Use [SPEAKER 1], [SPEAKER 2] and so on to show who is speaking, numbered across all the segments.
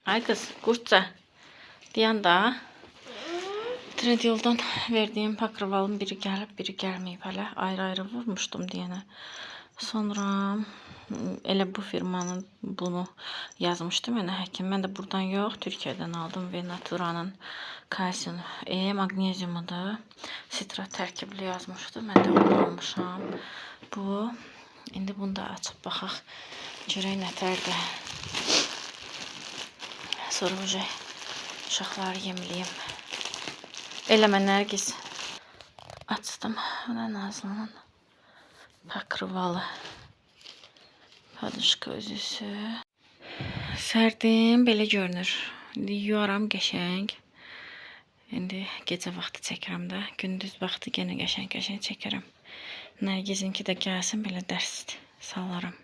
[SPEAKER 1] Ay kız, kurtça. Diyan da Trend yoldan verdiğim pakırvalın biri gəlib, biri gəlməyib hələ. Ayrı-ayrı vurmuşdum deyənə. Sonra elə bu firmanın bunu yazmışdı mənə həkim. Mən də buradan yox, Türkiyədən aldım. Venatura'nın kalsium magneziumudur. Sitrat tərkibli yazmışdı. Mən də onu almışam. Bu. İndi bunu da açıb baxaq. Görək nətərdir. Sonra uşaqları yemliyim. Eləmə Nərgiz. Açdım. Bu da Nazlı'nın pakırvalı. Padışka özüsü. Sərdim belə görünür. İndi yuvaram qəşəng. İndi gecə vaxtı çəkirəm də. Gündüz vaxtı yenə qəşəng çəkirəm. Nərgizinki də gəlsin belə dərs salaram.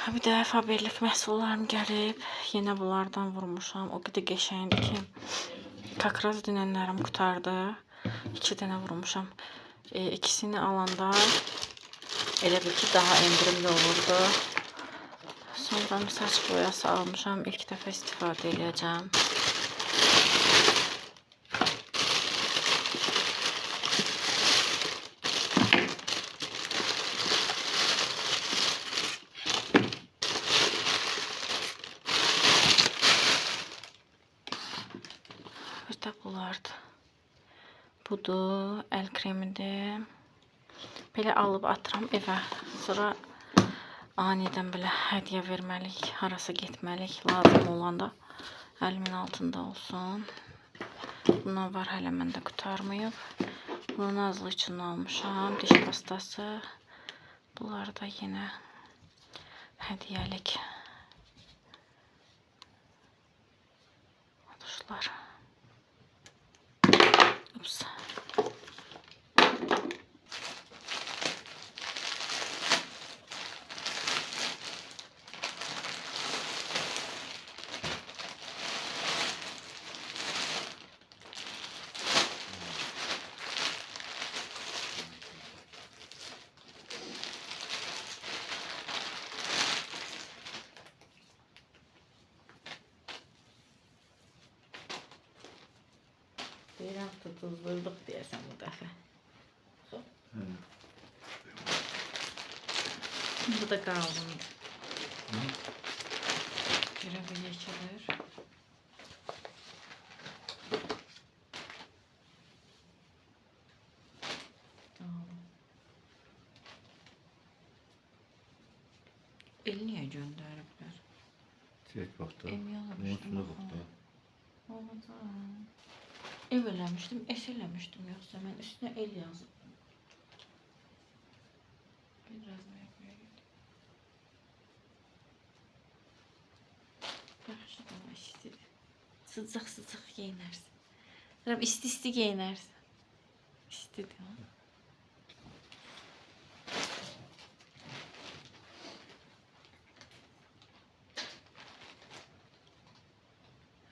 [SPEAKER 1] Bir də Faberlik məhsullarım gəlib. Yenə bunlardan vurmuşam. O qədər qəşəngdir ki. Kakraz dünənlərim qutardı. 2 dənə vurmuşam. İkisini alanda elə bil ki daha endirimli olurdu. Sonra saç boyası almışam. İlk dəfə istifadə edəcəm. Bir də bunlardır. Budur, əl kremidir. Belə alıb atıram evə. Sonra anidən belə hədiyyə verməlik, harasa getməlik lazım olanda əlimin altında olsun. Bundan var hələ məndə qutarmayıb. Bunu Nazlı üçün almışam. Diş pastası. Bunlar da yenə hədiyyəlik. Duşlar. Ups. Deyirəm tutuzdurduq deyəsən bu dəfə. Bu da qalındır. Görə bu yəkilir. El niyə göndəriblər?
[SPEAKER 2] Çek vaxtda.
[SPEAKER 1] Emiyalamışdım. Ev eləmişdim, es eləmişdim yoxsa mən üstünə el yazıb. Biraz məyəqəyə gedim. Yaxşı da istidir. Sıcaq geyinərsən. İsti geyinərsən. İstidir ha.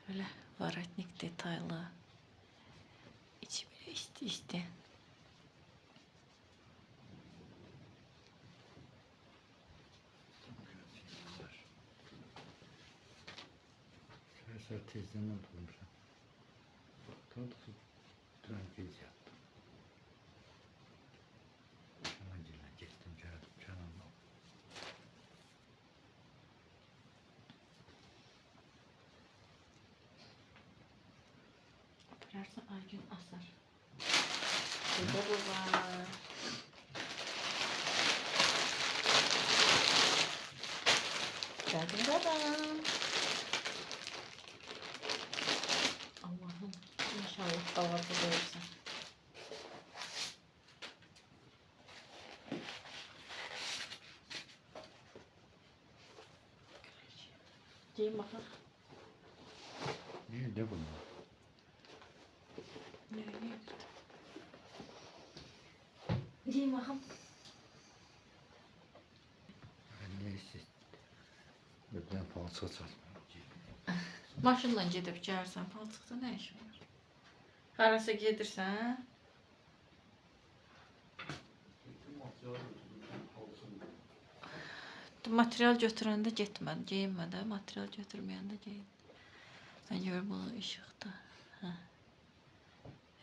[SPEAKER 1] Böyle varatnik detaylı. İçi böyle isti.
[SPEAKER 2] Sen teyzenden bulmuşsun. Tanıdık tranquil yaptım. Şamancıyla gittim canımla.
[SPEAKER 1] Oturarsa Aygün asar. Burada bu var. Geldim babam. Allah'ım inşallah davası görürsen. Giyin bakalım.
[SPEAKER 2] Ne bunlar?
[SPEAKER 1] Nereye gitti? Giyin bakalım.
[SPEAKER 2] Neyse. Ben falso satmıyorum.
[SPEAKER 1] Maşınla gedib gəlsən, palçıqda nə işin var? Harasa gedirsən? Material götürəndə getmədi, geyinmədi. Material götürməyəndə geyin. Mən görüm bu işıqda. Hə.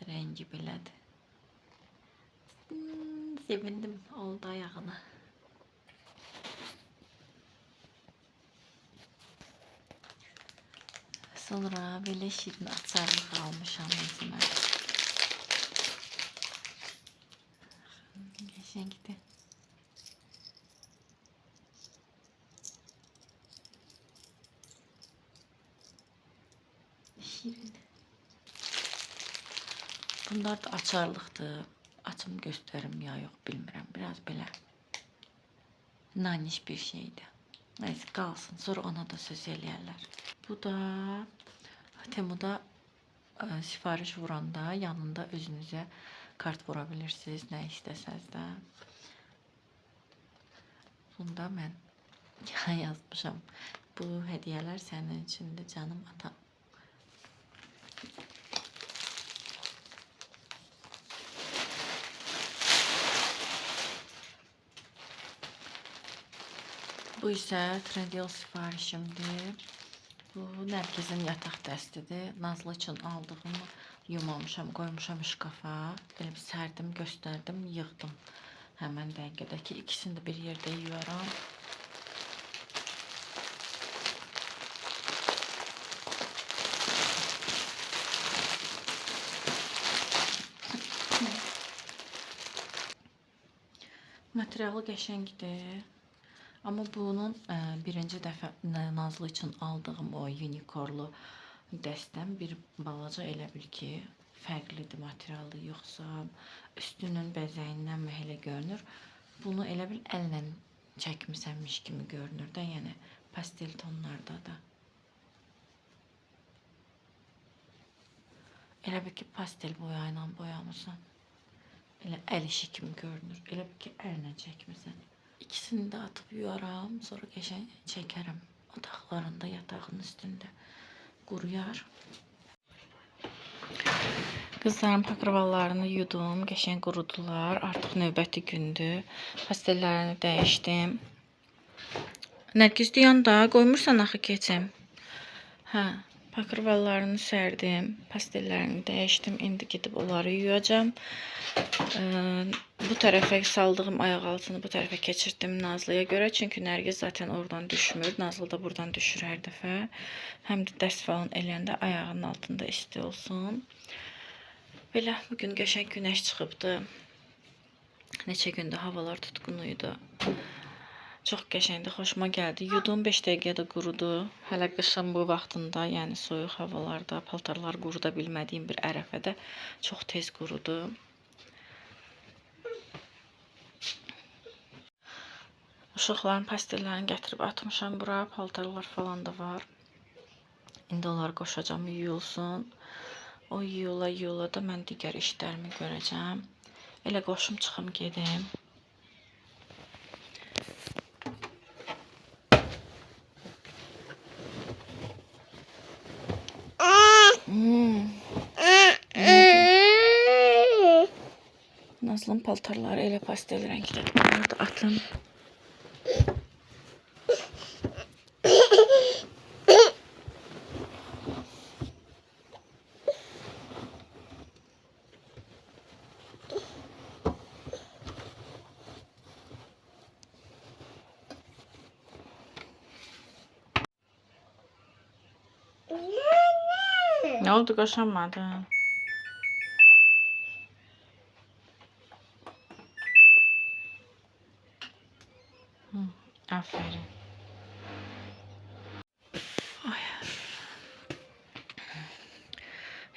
[SPEAKER 1] Rəngi belədir. Sevindim oldu ayağına. Sonra belə şirin açarlıq almışam özümə. Qəşəngdir. Şirin. Bunlar da açarlıqdır. Açım göstərim ya yox bilmirəm. Biraz belə naniş bir şeydir. Neyse qalsın. Sonra ona da söz eləyərlər. Bu da Temuda sifariş vuranda yanında özünüzə kart vura bilirsiniz. Nə istəsəz də. Bunda mən yazmışam. Bu hədiyələr sənin üçündür canım atam. Bu isə Trendyol sifarişimdir. Bu Nərgizin yataq dəstidir. Nazlı üçün aldığımı yumamışam, qoymuşam şkafa. Belə bir sərdim, göstərdim, yığdım. Həmən dəqiqədəki ikisini də bir yerdə yuyaram. Materialı qəşəngdir. Amma bunun birinci dəfə Nazlı üçün aldığım o unikorlu dəstəm bir balaca elə bil ki, fərqlidir materialı, yoxsa üstünün bəzəyindən mi elə görünür. Bunu elə bil əllə çəkmisənmiş kimi görünür də, yəni pastel tonlarda da. Elə bil ki, pastel boya ilə boyamısan. Elə əl işi kimi görünür. Elə bil ki, əllə çəkmisən. İkisini də atıp yuyaram, sonra qəşəng çəkərəm. Otaqlarında, yatağın üstündə quruyar. Qızların pakırvallarını yudum, qəşəng qurudular. Artıq növbəti gündür. Pastellərini dəyişdim. Nərgiz diyan da qoymursan axı keçim. Hə, pakırvallarını sərdim, pastellərini dəyişdim. İndi gedib onları yuyacağım. Bu tərəfə saldığım ayaq altını bu tərəfə keçirdim Nazlıya görə. Çünki Nərgiz zaten oradan düşmür. Nazlı da buradan düşür hər dəfə. Həm də dəst falan eləyəndə ayağının altında isti olsun. Belə bugün qəşəng günəş çıxıbdı. Neçə gündür havalar tutqunuydu. Çox qəşəngdir, xoşuma gəldi. Yudum 5 dəqiqədə qurudu. Hələ qışın bu vaxtında, yəni soyuq havalarda paltarlar quruda bilmədiyim bir ərəfədə çox tez qurudu. Uşaqların pastellərini gətirib atmışam bura. Paltarlar falan da var. İndi onları qoşacağım, yuyulsun. O yuyula da mən digər işlərimi görəcəm. Elə qoşum çıxım gedim. Nazlının paltarları elə pastel rəngdədir. Bunları da atım. Ne oldu, koşamadın? Aferin. Ay.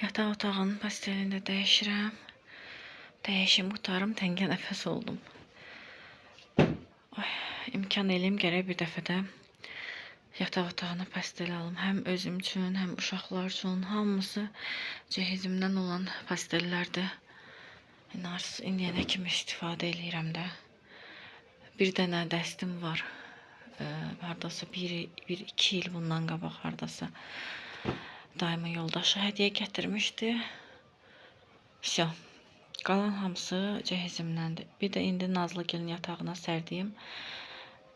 [SPEAKER 1] Yataq otağının pastelini də dəyişirəm. Dəyişim qutarım, təngə nəfəs oldum. Ay, imkan eləyim gərək bir dəfə də yataq otağına pastel alım. Həm özüm üçün, həm uşaqlar üçün, hamısı cehizimdən olan pastellərdir. İndiyənə kimi istifadə eləyirəm də. Bir dənə dəstim var. Hardasa 1-2 il bundan qabaq hardasa dayımın yoldaşı hədiyyə gətirmişdi. Всё. Qalan hamısı cehizimdəndir. Bir də indi Nazlıgilin yatağına sərdiyim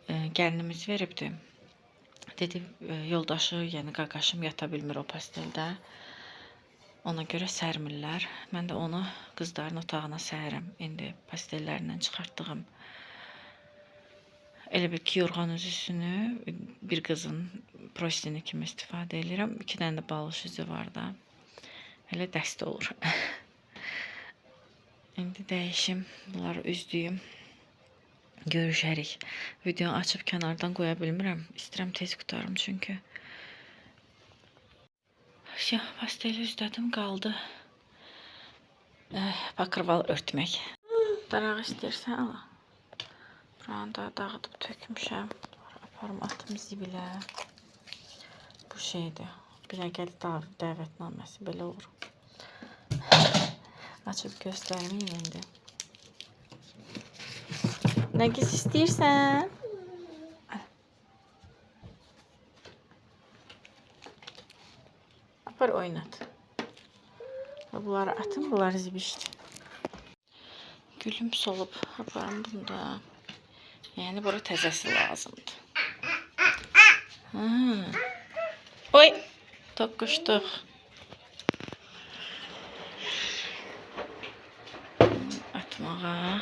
[SPEAKER 1] gəlinimiz veribdi. Dedi, yoldaşı, yəni qaqaşım yata bilmir o pasteldə. Ona görə sərmirlər. Mən də onu qızların otağına sərirəm. İndi pastellərindən çıxartdığım elə bir ki, yorğan üzüsünü bir qızın prostini kimi istifadə edirəm. 2 dənə də balış üzü var da. Elə dəst olur. İndi dəyişim, bunları üzdüyüm. Görüşərik. Videonu açıb kənardan qoya bilmirəm. İstəyirəm tez qutarım çünki. Pasteli üzdədim, qaldı. Bakırval örtmək. Darağı istəyirsən ala. Buranı da dağıdıb tökmüşəm. Aparım atım zibilə. Bu şeydir. Bir əgər dəvətnaməsi belə olur. Açıb göstərməyim indi. Nə giz istəyirsən? Apar oynat. Bunları atım, bunları zibişdir. Gülüm solub. Aparım bunda. Yəni bura təzəsi lazımdır. Oy! Toqquşduq. Atmağa.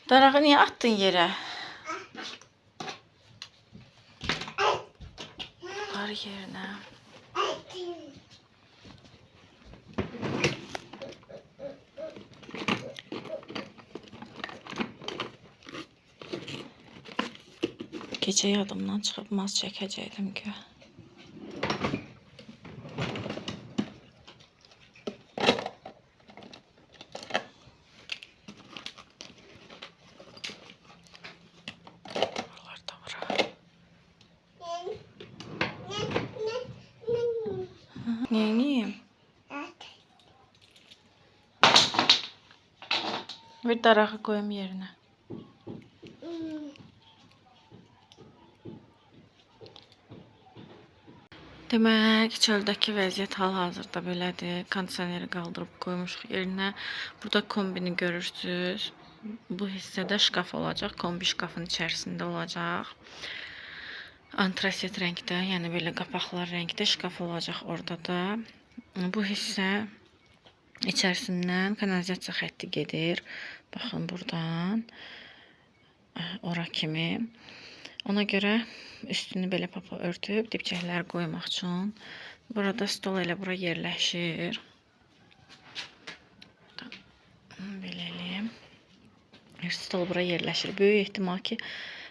[SPEAKER 1] Darağı niyə attın yerə? Var yerinə. Gecə yadımdan çıxıb maz çəkəcəkdim ki. Neyiniyim? Bir darağı koyayım yerine. Demək, çöldəki vəziyyət hal-hazırda belədir. Kondisioneri qaldırıb qoymuşuq yerinə. Burada kombini görürsünüz. Bu hissədə şkaf olacaq. Kombi şkafın içərisində olacaq. Antrasit rəngdə, yəni belə qapaqlar rəngdə şkaf olacaq orada da. Bu hissə içərisindən kanalizasiya xətti gedir. Baxın buradan ora kimi. Ona görə üstünü belə papa örtüb dibçəkləri qoymaq üçün. Burada stol elə bura yerləşir. Belə eləyim. Stol bura yerləşir. Böyük ehtimal ki,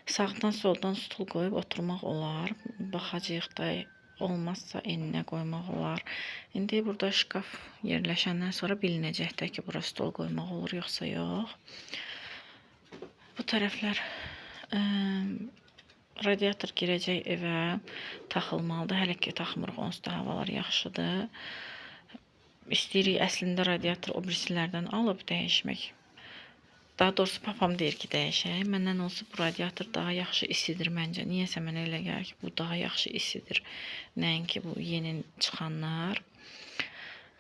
[SPEAKER 1] sağdan soldan stul qoyub oturmaq olar. Baxacaq da olmazsa eninə qoymaq olar. İndi burada şkaf yerləşəndən sonra bilinəcək də ki, bura stol qoymaq olur, yoxsa yox. Bu tərəflər radiator girəcək evə, taxılmalıdır. Hələ ki, taxmırıq, onsuz da havalar yaxşıdır. İstəyirik əslində radiator o birisilərdən alıb dəyişmək. Daha doğrusu papam deyir ki, dəyişək. Məndən olsa bu radiator daha yaxşı isidir məncə. Niyəsə mənə elə gəlir ki, bu daha yaxşı isidir. Nəinki bu yeni çıxanlar.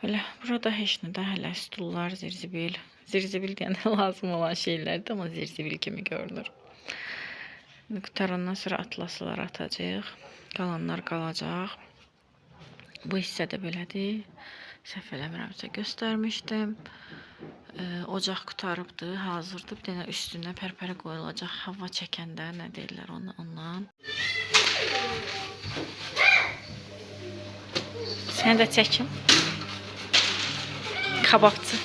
[SPEAKER 1] Belə, burada heç nə də hələ stullar, zirzibil. Zirzibil deyəndə lazım olan şeylərdir, amma zirzibil kimi görünür. Qutarandan sonra atlaslar atacaq. Qalanlar qalacaq. Bu hissədə belədir. Səhv eləmirəmsə göstərmişdim. Ocaq qutarıbdır, hazırdır. Bir dənə üstünə pərpərə qoyulacaq. Hava çəkəndə, nə deyirlər ondan. Sən də çəkin. Kababçı.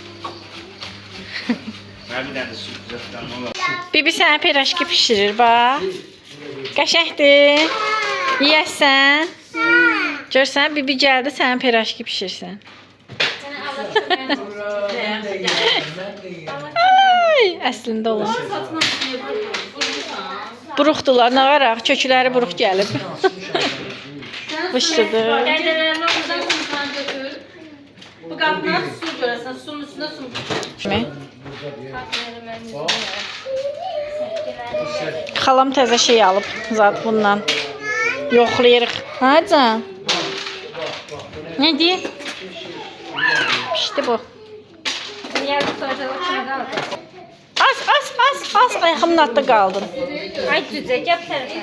[SPEAKER 1] Bibi sənə piraşki pişirir, bax. Qəşəngdir. Yiyəsən. Görsən, bibi gəldi, sənə piraşki pişirsən. Ay, əslində olur. Buruqdular, nə varaq? Kökləri buruq gəlib. Fışlıdır.
[SPEAKER 3] Bu qapına su görəsən, suyun üstünə su
[SPEAKER 1] Kimi? Xalam təzə şey alıb zat bundan. Yoxlayırıq. Ha can? Nə deyir? Pişdi bu.
[SPEAKER 3] Yarın soracağım kimi kaldı.
[SPEAKER 1] Az ayağımın altında qaldın.
[SPEAKER 3] Ay cüce gel tərəfə.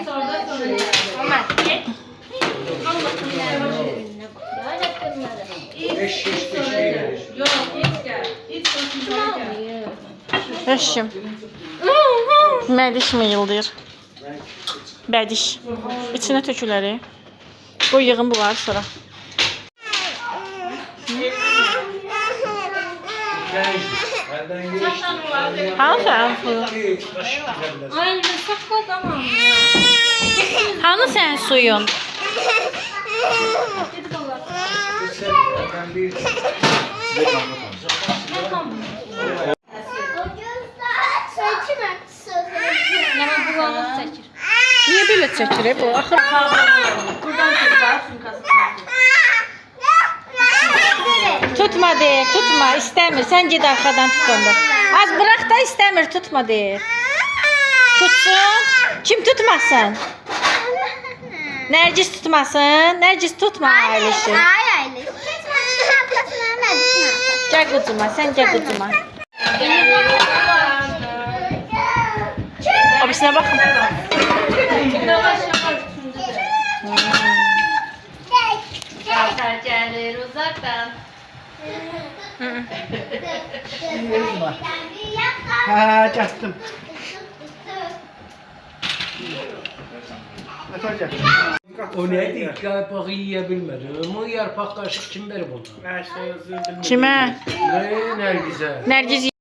[SPEAKER 3] Ömer gel. Allah'ım yavaş elinle.
[SPEAKER 1] Eşim. Mədiş mıyıldır? Bədiş. İçinə töküləri. Qoy yığın bunları sonra. Hansı hansı?
[SPEAKER 3] Ay ben sakla tamam ya.
[SPEAKER 1] Hanı sen suyun?
[SPEAKER 3] Yana bulanıp çekir.
[SPEAKER 1] Niye belə çəkir bu? Axır
[SPEAKER 3] Buradan çek daha sumkasını.
[SPEAKER 1] tutma deyir, tutma, istəmir. Sən ged arxadan tut onda. Az bırax da istəmir, tutma deyir. Tutsun. Kim tutmasın? Nərgiz tutmasın. Nərgiz tutma Aylişi. Gəl qucuma, sən gəl qucuma. O birisine bakın.
[SPEAKER 3] Yavaş yavaş Kalkar gelir uzaktan.
[SPEAKER 2] Ha, çaktım. Atacak.
[SPEAKER 4] O neydi? Yarpağı yiyebilmedim. O yarpak kaşık kim verir bunu?
[SPEAKER 1] Kime?
[SPEAKER 4] Ne güzel.
[SPEAKER 1] Nərgiz